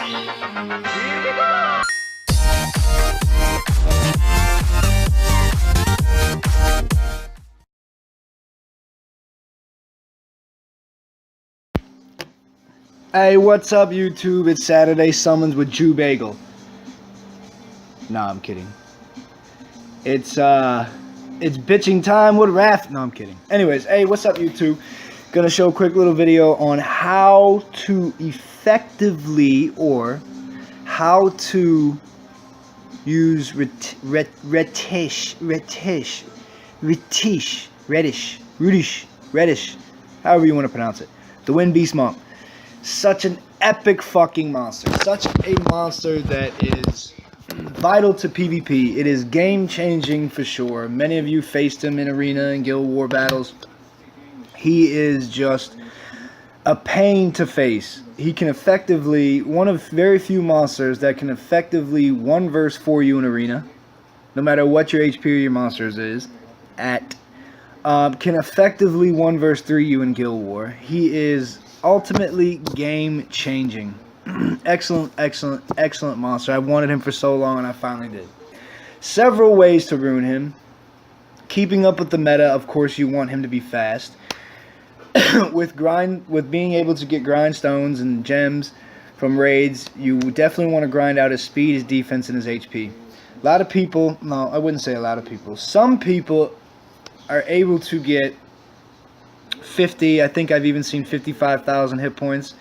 Hey, what's up, YouTube? It's Saturday Summons with Jew Bagel. Nah, I'm kidding. It's bitching time with Raph. No, I'm kidding. Anyways, hey, what's up, YouTube? Gonna show a quick little video on how to effectively, or how to use Ritish, however you want to pronounce it. The Wind Beast Monk. Such an epic fucking monster. Such a monster that is vital to PvP. It is game changing for sure. Many of you faced him in arena and guild war battles. He is just a pain to face. He can effectively, one of very few monsters that can effectively 1v for you in arena, no matter what your HP or your monsters is at, can effectively 1v 3 you in guild war. He is ultimately game changing. excellent monster. I wanted him for so long and I finally did. Several ways to ruin him. Keeping up with the meta, of course you want him to be fast. with being able to get grindstones and gems from raids, you definitely want to grind out his speed, his defense, and his HP. A lot of people, no, I wouldn't say a lot of people. Some people are able to get 50, I think I've even seen 55,000 hit points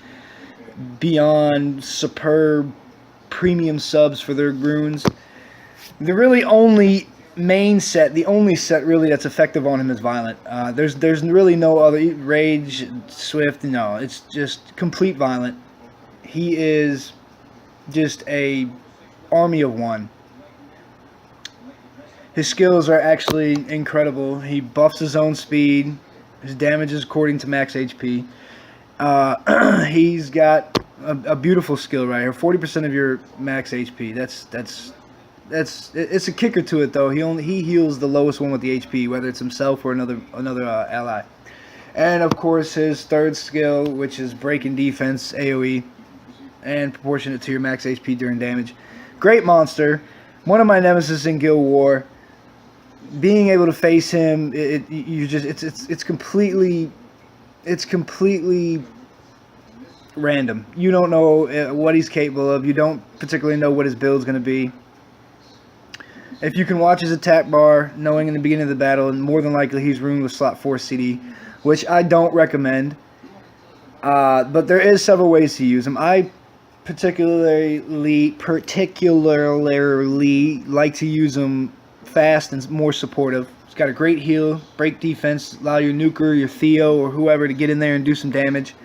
beyond superb premium subs for their runes. The really only main set, the only set really that's effective on him is Violent. There's really no other. Rage, Swift, no, it's just complete Violent. He is just a army of one. His skills are actually incredible. He buffs his own speed. His damage is according to max HP. He's got a beautiful skill right here. 40% of your max HP. It's a kicker to it though. He heals the lowest one with the HP, whether it's himself or another ally. And of course his third skill, which is breaking defense AOE, and proportionate to your max HP during damage. Great monster. One of my nemesis in Guild War. Being able to face him, it's completely random. You don't know what he's capable of. You don't particularly know what his build's going to be. If you can watch his attack bar, knowing in the beginning of the battle, more than likely he's ruined with slot 4 CD, which I don't recommend. But there is several ways to use him. I particularly like to use him fast and more supportive. He's got a great heal, break defense, allow your nuker, your Theo, or whoever to get in there and do some damage.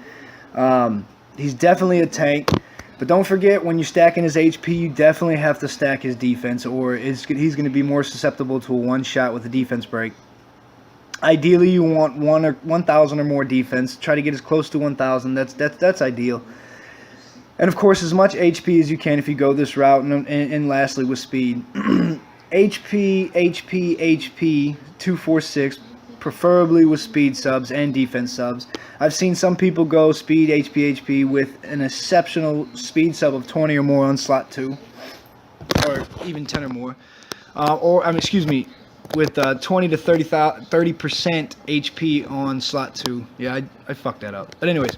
He's definitely a tank, but don't forget when you're stacking his HP, you definitely have to stack his defense, or he's going to be more susceptible to a one-shot with a defense break. Ideally, you want 1,000 or more defense. Try to get as close to 1,000. That's ideal. And of course, as much HP as you can if you go this route, and lastly with speed. HP 246, preferably with speed subs and defense subs. I've seen some people go speed HP with an exceptional speed sub of 20 or more on slot 2, or even 10 or more, with 20 to 30% HP on slot 2. Yeah, I fucked that up. But anyways,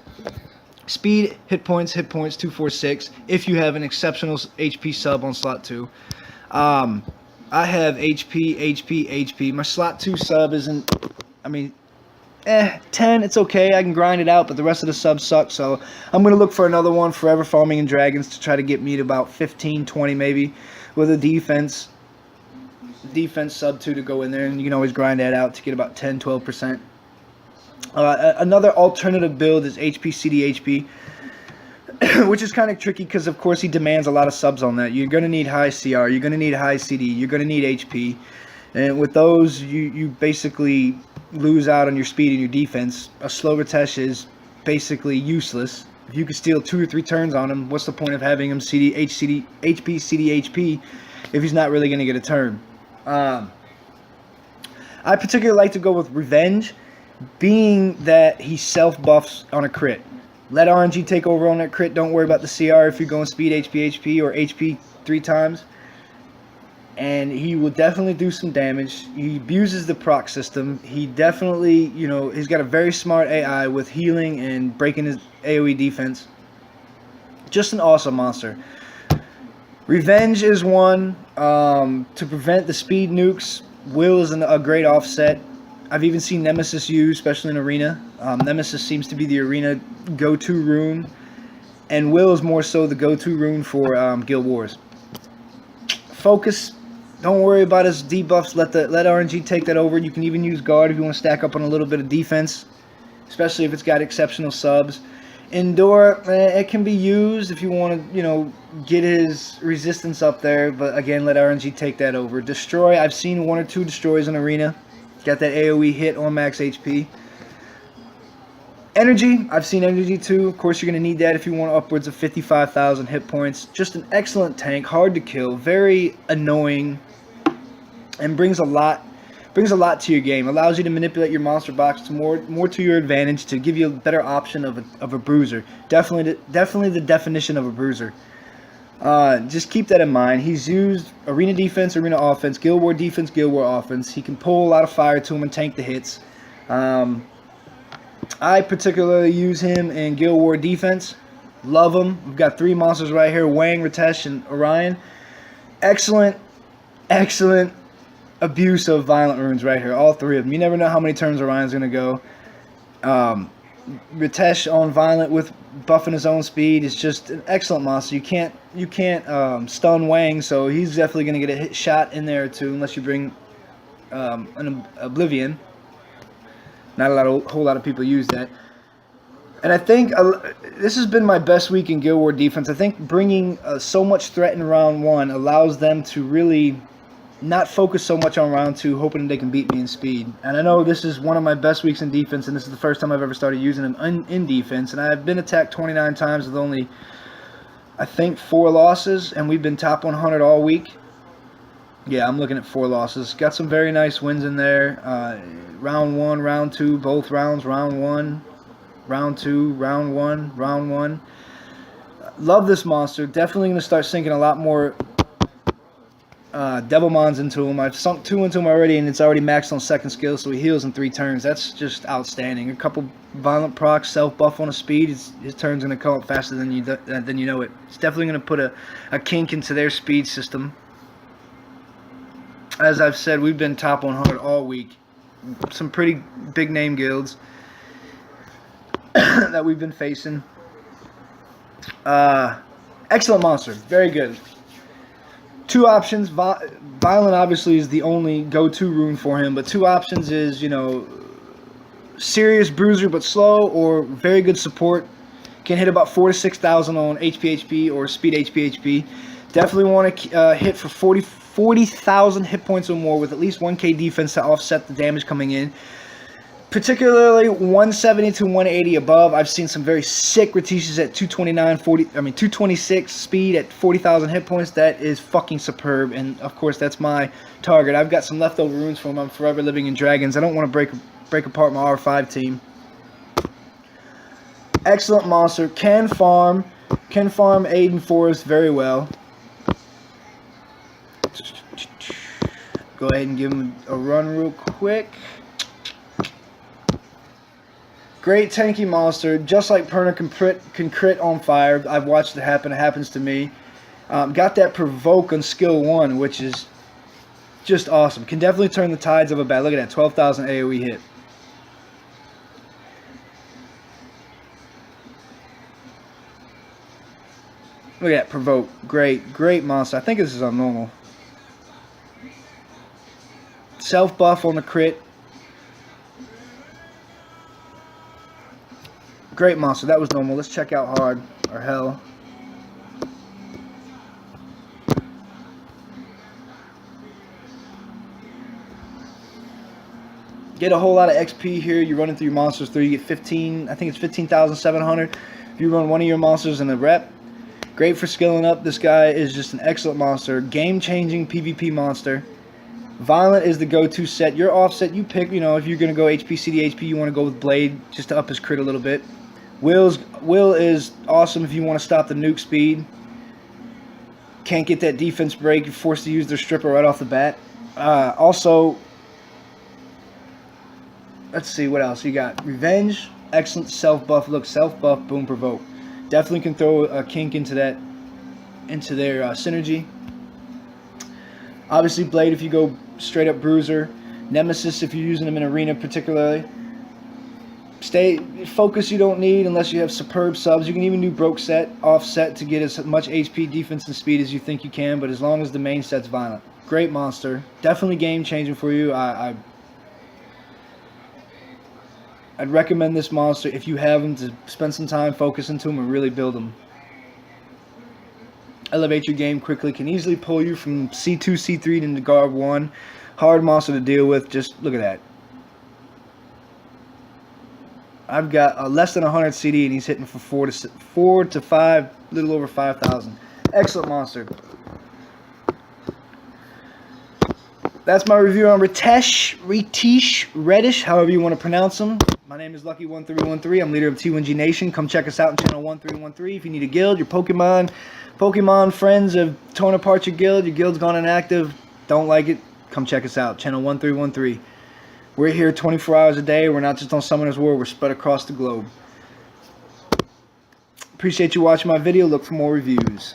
speed, hit points 246 if you have an exceptional HP sub on slot 2. I have HP. My slot 2 sub isn't, 10, it's okay. I can grind it out, but the rest of the subs suck, so I'm going to look for another one, Forever Farming and Dragons, to try to get me to about 15, 20 maybe, with a defense sub 2 to go in there, and you can always grind that out to get about 10, 12%. Another alternative build is HP, which is kind of tricky because, of course, he demands a lot of subs on that. You're going to need high CR, you're going to need high CD, you're going to need HP. And with those, you basically lose out on your speed and your defense. A slow Ritesh is basically useless. If you could steal 2 or 3 turns on him, what's the point of having him HP, CD, if he's not really going to get a turn? I particularly like to go with Revenge, being that he self-buffs on a crit. Let RNG take over on that crit. Don't worry about the CR if you're going speed, HP, or HP 3 times. And he will definitely do some damage. He abuses the proc system. He definitely, you know, he's got a very smart AI with healing and breaking his AoE defense. Just an awesome monster. Revenge is one. To prevent the speed nukes, Will is a great offset. I've even seen Nemesis used, especially in Arena. Nemesis seems to be the Arena go-to rune. And Will is more so the go-to rune for Guild Wars. Focus. Don't worry about his debuffs. Let RNG take that over. You can even use guard if you want to stack up on a little bit of defense, especially if it's got exceptional subs. Endure, it can be used if you want to, you know, get his resistance up there. But again, let RNG take that over. Destroy. I've seen 1 or 2 destroys in Arena. Got that AoE hit on max HP. Energy. I've seen energy too. Of course, you're going to need that if you want upwards of 55,000 hit points. Just an excellent tank. Hard to kill. Very annoying. And brings a lot to your game. Allows you to manipulate your monster box to more to your advantage, to give you a better option of a bruiser. Definitely the definition of a bruiser. Just keep that in mind. He's used Arena defense, Arena offense, Guild War defense, Guild War offense. He can pull a lot of fire to him and tank the hits. I particularly use him in Guild War defense. Love him. We've got 3 monsters right here: Wang, Ritesh, and Orion. Excellent abuse of violent runes right here. All 3 of them. You never know how many turns Orion's going to go. Ritesh on violent with buffing his own speed is just an excellent monster. You can't stun Wang, so he's definitely going to get a hit shot in there too, unless you bring an Oblivion. Not a whole lot of people use that. And I think this has been my best week in Guild War defense. I think bringing so much threat in round 1 allows them to really not focus so much on round 2, hoping they can beat me in speed. And I know this is one of my best weeks in defense, and this is the first time I've ever started using him in defense. And I've been attacked 29 times with only, I think, 4 losses, and we've been top 100 all week. Yeah, I'm looking at 4 losses. Got some very nice wins in there. Round 1, round 2, both rounds. Round 1, round 2, round 1, round 1. Love this monster. Definitely going to start sinking a lot more Devilmons into him. I've sunk 2 into him already, and it's already maxed on 2nd skill, so he heals in 3 turns. That's just outstanding. A couple violent procs, self-buff on his speed. His turn's going to come up faster than you know it. It's definitely going to put a kink into their speed system. As I've said, we've been top 100 all week. Some pretty big name guilds that we've been facing. Excellent monster. Very good. 2 options. Violent obviously is the only go-to rune for him, but 2 options is, you know, serious bruiser but slow, or very good support. Can hit about 4,000 to 6,000 on HP or speed HP. Definitely want to hit for 40,000 hit points or more with at least 1k defense to offset the damage coming in. Particularly 170 to 180 above. I've seen some very sick Ritesh's at 226 speed at 40,000 hit points. That is fucking superb, and of course that's my target. I've got some leftover runes from him. I'm forever living in dragons. I don't want to break apart my R5 team. Excellent monster. Can farm Aiden Forest very well. Go ahead and give him a run real quick. Great tanky monster, just like Perna can crit on fire. I've watched it happen. It happens to me. Got that provoke on skill 1, which is just awesome. Can definitely turn the tides of a battle. Look at that, 12,000 AoE hit. Look at that provoke. Great monster. I think this is on normal. Self buff on the crit. Great monster. That was normal. Let's check out hard or hell. Get a whole lot of XP here. You're running through your monsters through. You get 15. I think it's 15,700. If you run one of your monsters in a rep, great for skilling up. This guy is just an excellent monster. Game-changing PvP monster. Violent is the go-to set. Your offset, you pick, you know, if you're going to go HP, CD, HP, you want to go with Blade just to up his crit a little bit. Will is awesome if you want to stop the nuke speed. Can't get that defense break. You're forced to use their stripper right off the bat. Also, let's see what else. You got Revenge. Excellent self-buff look. Self-buff, boom, provoke. Definitely can throw a kink into that, into their synergy. Obviously, Blade if you go straight up bruiser. Nemesis if you're using them in arena particularly. Focus you don't need unless you have superb subs. You can even do broke set, offset to get as much HP, defense, and speed as you think you can, but as long as the main set's violent. Great monster. Definitely game changing for you. I'd recommend this monster if you have him to spend some time focus into him and really build him. Elevate your game quickly. Can easily pull you from C2, C3 into Guard 1. Hard monster to deal with. Just look at that. I've got less than 100 CD and he's hitting for 4 to 5, little over 5,000. Excellent monster. That's my review on Ritesh, Ritesh, however you want to pronounce him. My name is Lucky1313. I'm leader of T1G Nation. Come check us out on channel 1313. If you need a guild, your Pokemon friends have torn apart your guild's gone inactive, don't like it, come check us out. Channel 1313. We're here 24 hours a day. We're not just on Summoner's War. We're spread across the globe. Appreciate you watching my video. Look for more reviews.